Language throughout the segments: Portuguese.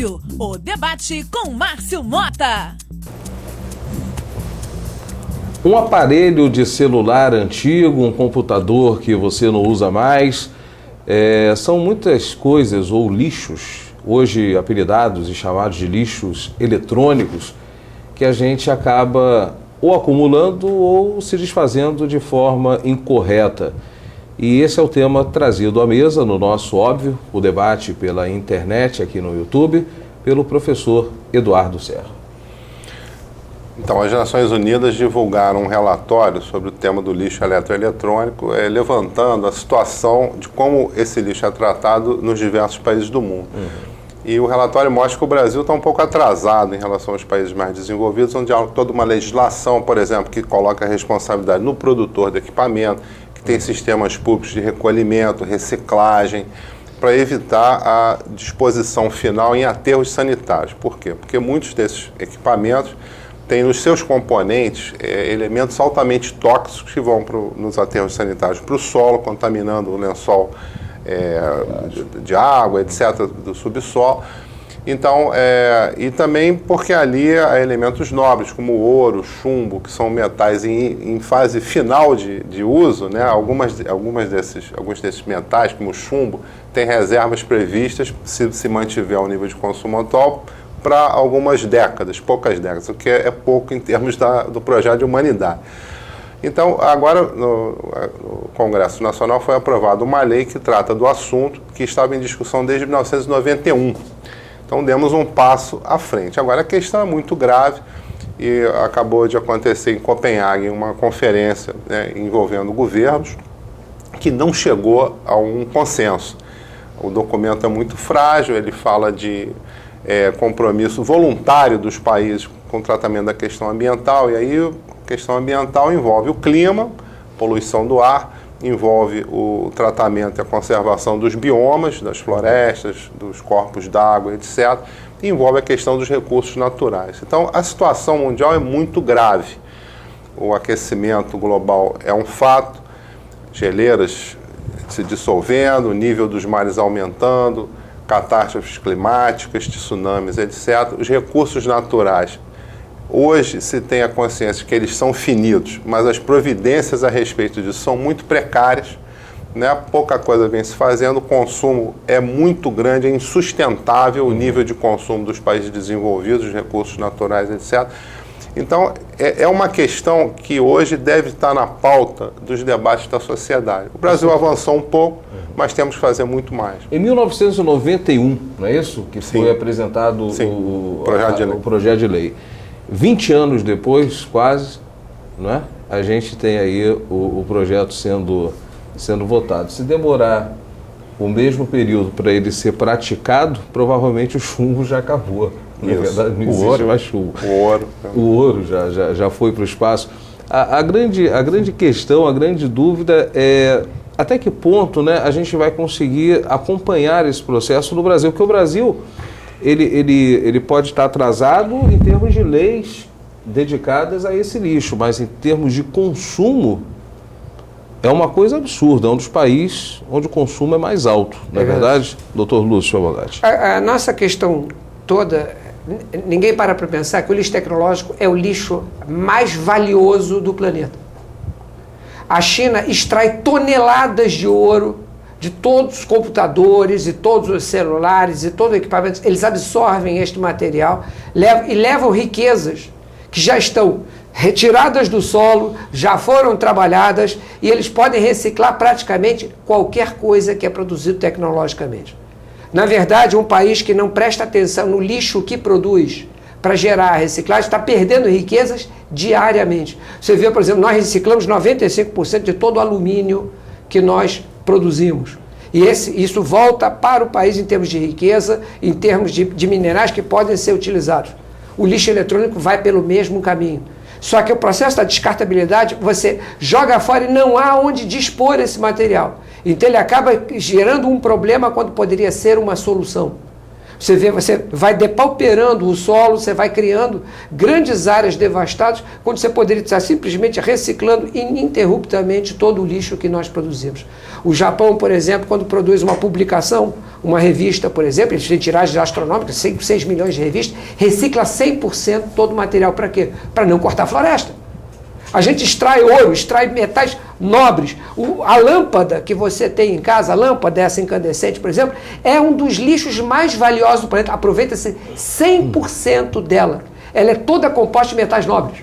óbvio, o debate com Márcio Mota. Um aparelho de celular antigo, um computador que você não usa mais, são muitas coisas ou lixos, hoje apelidados e chamados de lixos eletrônicos, que a gente acaba ou acumulando ou se desfazendo de forma incorreta. E esse é o tema trazido à mesa no nosso óbvio, o debate pela internet aqui no YouTube, pelo professor Eduardo Serra. Então, as Nações Unidas divulgaram um relatório sobre o tema do lixo eletroeletrônico, levantando a situação de como esse lixo é tratado nos diversos países do mundo. E o relatório mostra que o Brasil está um pouco atrasado em relação aos países mais desenvolvidos, onde há toda uma legislação, por exemplo, que coloca a responsabilidade no produtor do equipamento, que tem sistemas públicos de recolhimento, reciclagem, para evitar a disposição final em aterros sanitários. Por quê? Porque muitos desses equipamentos têm nos seus componentes elementos altamente tóxicos que vão nos aterros sanitários para o solo, contaminando o lençol de água, etc., do subsolo. Então, e também porque ali há elementos nobres, como o ouro, chumbo, que são metais em fase final de uso, né? Alguns desses metais, como o chumbo, têm reservas previstas, se mantiver ao nível de consumo atual, para algumas décadas, poucas décadas, o que é pouco em termos do projeto de humanidade. Então, agora, no Congresso Nacional foi aprovada uma lei que trata do assunto, que estava em discussão desde 1991. Então, demos um passo à frente. Agora, a questão é muito grave e acabou de acontecer em Copenhague uma conferência, né, envolvendo governos, que não chegou a um consenso. O documento é muito frágil, ele fala de compromisso voluntário dos países com o tratamento da questão ambiental, e aí a questão ambiental envolve o clima, poluição do ar, envolve o tratamento e a conservação dos biomas, das florestas, dos corpos d'água, etc. E envolve a questão dos recursos naturais. Então, a situação mundial é muito grave. O aquecimento global é um fato, geleiras se dissolvendo, o nível dos mares aumentando, catástrofes climáticas, tsunamis, etc. Os recursos naturais. Hoje se tem a consciência que eles são finitos, mas as providências a respeito disso são muito precárias, né? Pouca coisa vem se fazendo, o consumo é muito grande, é insustentável o nível de consumo dos países desenvolvidos, os recursos naturais, etc. Então, é uma questão que hoje deve estar na pauta dos debates da sociedade. O Brasil avançou um pouco, mas temos que fazer muito mais. Em 1991, não é isso? Que foi apresentado o projeto de lei. 20 anos depois, quase, não é? A gente tem aí o projeto sendo votado. Se demorar o mesmo período para ele ser praticado, provavelmente o chumbo já acabou. Na verdade, não existe mais chumbo. O ouro já foi para o espaço. A grande questão, a grande dúvida é até que ponto, né, a gente vai conseguir acompanhar esse processo no Brasil, porque o Brasil ele pode estar atrasado em termos de leis dedicadas a esse lixo, mas em termos de consumo é uma coisa absurda, é um dos países onde o consumo é mais alto, não é verdade, doutor Lúcio Abogati? A nossa questão toda, ninguém para pensar que o lixo tecnológico é o lixo mais valioso do planeta. A China extrai toneladas de ouro de todos os computadores e todos os celulares e todo o equipamento, eles absorvem este material e levam riquezas que já estão retiradas do solo, já foram trabalhadas e eles podem reciclar praticamente qualquer coisa que é produzido tecnologicamente. Na verdade, um país que não presta atenção no lixo que produz para gerar a reciclagem está perdendo riquezas diariamente. Você vê, por exemplo, nós reciclamos 95% de todo o alumínio que nós produzimos. E isso volta para o país em termos de riqueza, em termos de minerais que podem ser utilizados. O lixo eletrônico vai pelo mesmo caminho. Só que o processo da descartabilidade, você joga fora e não há onde dispor esse material. Então ele acaba gerando um problema quando poderia ser uma solução. Você vai depauperando o solo, você vai criando grandes áreas devastadas, quando você poderia estar simplesmente reciclando ininterruptamente todo o lixo que nós produzimos. O Japão, por exemplo, quando produz uma publicação, uma revista, por exemplo, eles têm tiragens astronômicas, 6 milhões de revistas, recicla 100% todo o material. Para quê? Para não cortar a floresta. A gente extrai ouro, extrai metais nobres. A lâmpada que você tem em casa, a lâmpada essa incandescente, por exemplo, é um dos lixos mais valiosos do planeta. Aproveita-se 100% dela. Ela é toda composta de metais nobres.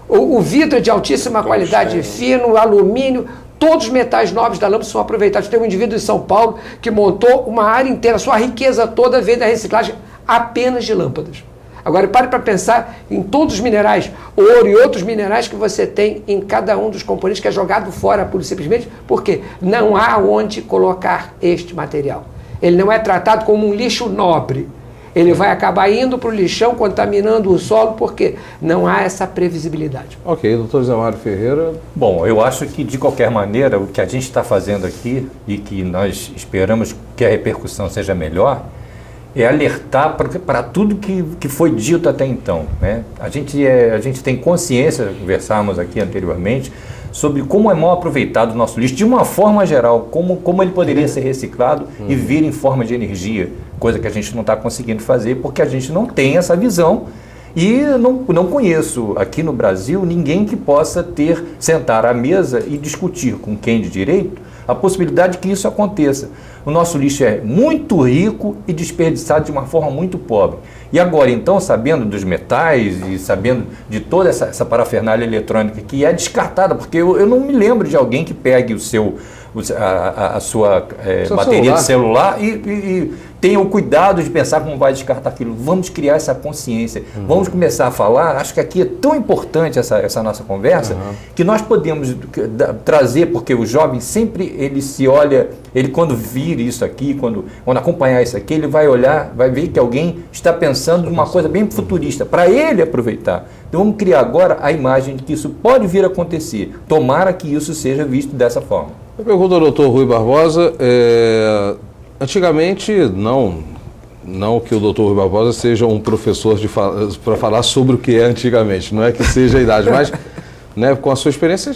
O vidro é de altíssima qualidade, fino, alumínio, todos os metais nobres da lâmpada são aproveitados. Tem um indivíduo de São Paulo que montou uma área inteira, sua riqueza toda veio da reciclagem apenas de lâmpadas. Agora, pare para pensar em todos os minerais, ouro e outros minerais que você tem em cada um dos componentes que é jogado fora pura e simplesmente porque não há onde colocar este material. Ele não é tratado como um lixo nobre. Ele vai acabar indo para o lixão, contaminando o solo, porque não há essa previsibilidade. Ok, doutor Zé Mário Ferreira. Bom, eu acho que, de qualquer maneira, o que a gente está fazendo aqui e que nós esperamos que a repercussão seja melhor, é alertar para tudo que foi dito até então, né? A gente tem consciência, conversamos aqui anteriormente, sobre como é mal aproveitado o nosso lixo, de uma forma geral, como ele poderia ser reciclado e vir em forma de energia, coisa que a gente não está conseguindo fazer, porque a gente não tem essa visão e não conheço aqui no Brasil ninguém que possa sentar à mesa e discutir com quem de direito a possibilidade de que isso aconteça. O nosso lixo é muito rico e desperdiçado de uma forma muito pobre. E agora, então, sabendo dos metais e sabendo de toda essa parafernália eletrônica que é descartada, porque eu não me lembro de alguém que pegue a sua bateria de celular e tenha o cuidado de pensar como vai descartar aquilo. Vamos criar essa consciência, vamos começar a falar. Acho que aqui é tão importante essa nossa conversa, que nós podemos trazer, porque o jovem sempre ele se olha, ele quando vir isso aqui, quando acompanhar isso aqui, ele vai olhar, vai ver que alguém está pensando em uma coisa bem futurista, para ele aproveitar. Então vamos criar agora a imagem de que isso pode vir a acontecer. Tomara que isso seja visto dessa forma. Eu pergunto ao doutor Rui Barbosa, antigamente, não que o doutor Rui Barbosa seja um professor para falar sobre o que é antigamente, não é que seja a idade, mas né, com a sua experiência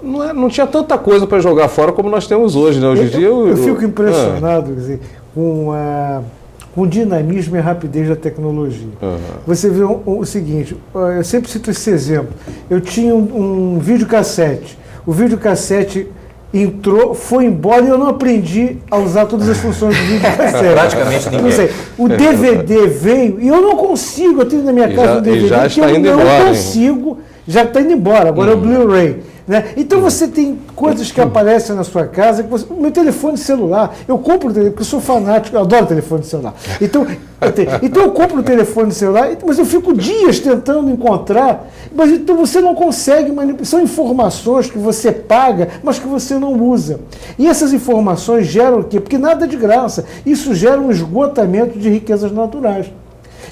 não tinha tanta coisa para jogar fora como nós temos hoje. Né? Hoje em dia eu fico impressionado quer dizer, com o dinamismo e a rapidez da tecnologia. Você vê o seguinte, eu sempre cito esse exemplo, eu tinha um videocassete, o videocassete entrou, foi embora e eu não aprendi a usar todas as funções do videocassete. Praticamente ninguém. Não sei, o DVD veio e eu não consigo, eu tenho na minha casa um DVD já que eu não consigo, já está indo embora, agora é o Blu-ray. Né? Então você tem coisas que aparecem na sua casa, o meu telefone celular, eu compro o telefone, porque eu sou fanático, eu adoro telefone celular. Então eu compro o telefone celular, mas eu fico dias tentando encontrar, mas então você não consegue manipular, são informações que você paga, mas que você não usa. E essas informações geram o quê? Porque nada é de graça, isso gera um esgotamento de riquezas naturais.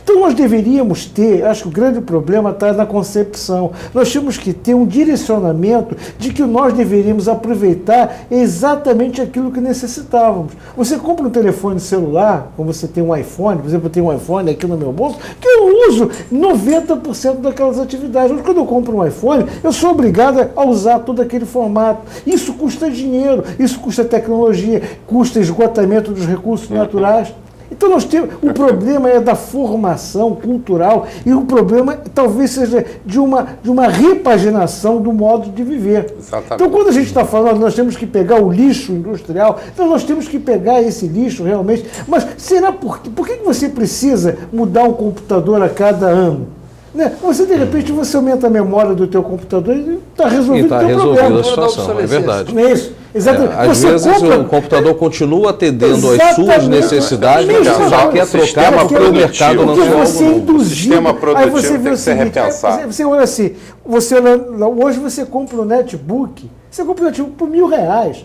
Então nós deveríamos ter, acho que o grande problema está na concepção, nós temos que ter um direcionamento de que nós deveríamos aproveitar exatamente aquilo que necessitávamos. Você compra um telefone celular, como você tem um iPhone, por exemplo, eu tenho um iPhone aqui no meu bolso, que eu uso 90% daquelas atividades. Mas quando eu compro um iPhone, eu sou obrigado a usar todo aquele formato. Isso custa dinheiro, isso custa tecnologia, custa esgotamento dos recursos naturais. Então nós temos, o problema é da formação cultural e o problema talvez seja de uma repaginação do modo de viver. Exatamente. Então quando a gente está falando, nós temos que pegar o lixo industrial, então nós temos que pegar esse lixo realmente, mas será por que você precisa mudar um computador a cada ano? Né? Você, de repente, você aumenta a memória do teu computador e está resolvido o teu problema. A situação, é verdade. Não é isso? Exatamente. Às vezes o computador continua atendendo às suas necessidades, mas você já quer trocar para o mercado não ser você induzir. O sistema produtivo tem que ser repensado. Você olha assim, hoje você compra um netbook, você compra um netbook por R$1.000.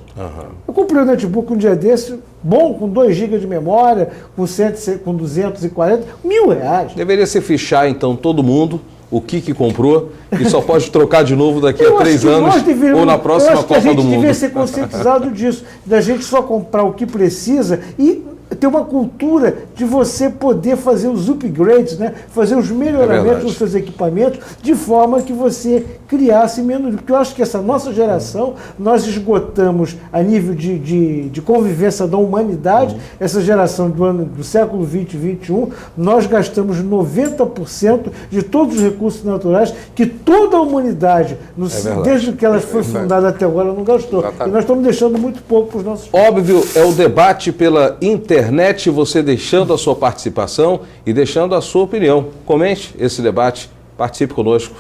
Eu comprei um netbook um dia desse, bom, com 2 GB de memória, com 240, R$1.000. Deveria se fichar, então, todo mundo, o que comprou, e só pode trocar de novo daqui a 3 anos ou na próxima Copa do Mundo. A gente devia ser conscientizado disso, da gente só comprar o que precisa e ter uma cultura de você poder fazer os upgrades, né? Fazer os melhoramentos dos seus equipamentos, de forma que você criasse menos. Porque eu acho que essa nossa geração, nós esgotamos a nível de convivência da humanidade, essa geração do século XX e XXI, nós gastamos 90% de todos os recursos naturais que toda a humanidade, desde que ela foi fundada até agora, não gastou. E nós estamos deixando muito pouco para os nossos filhos. Óbvio, é o debate pela internet, você deixando a sua participação e deixando a sua opinião. Comente esse debate, participe conosco.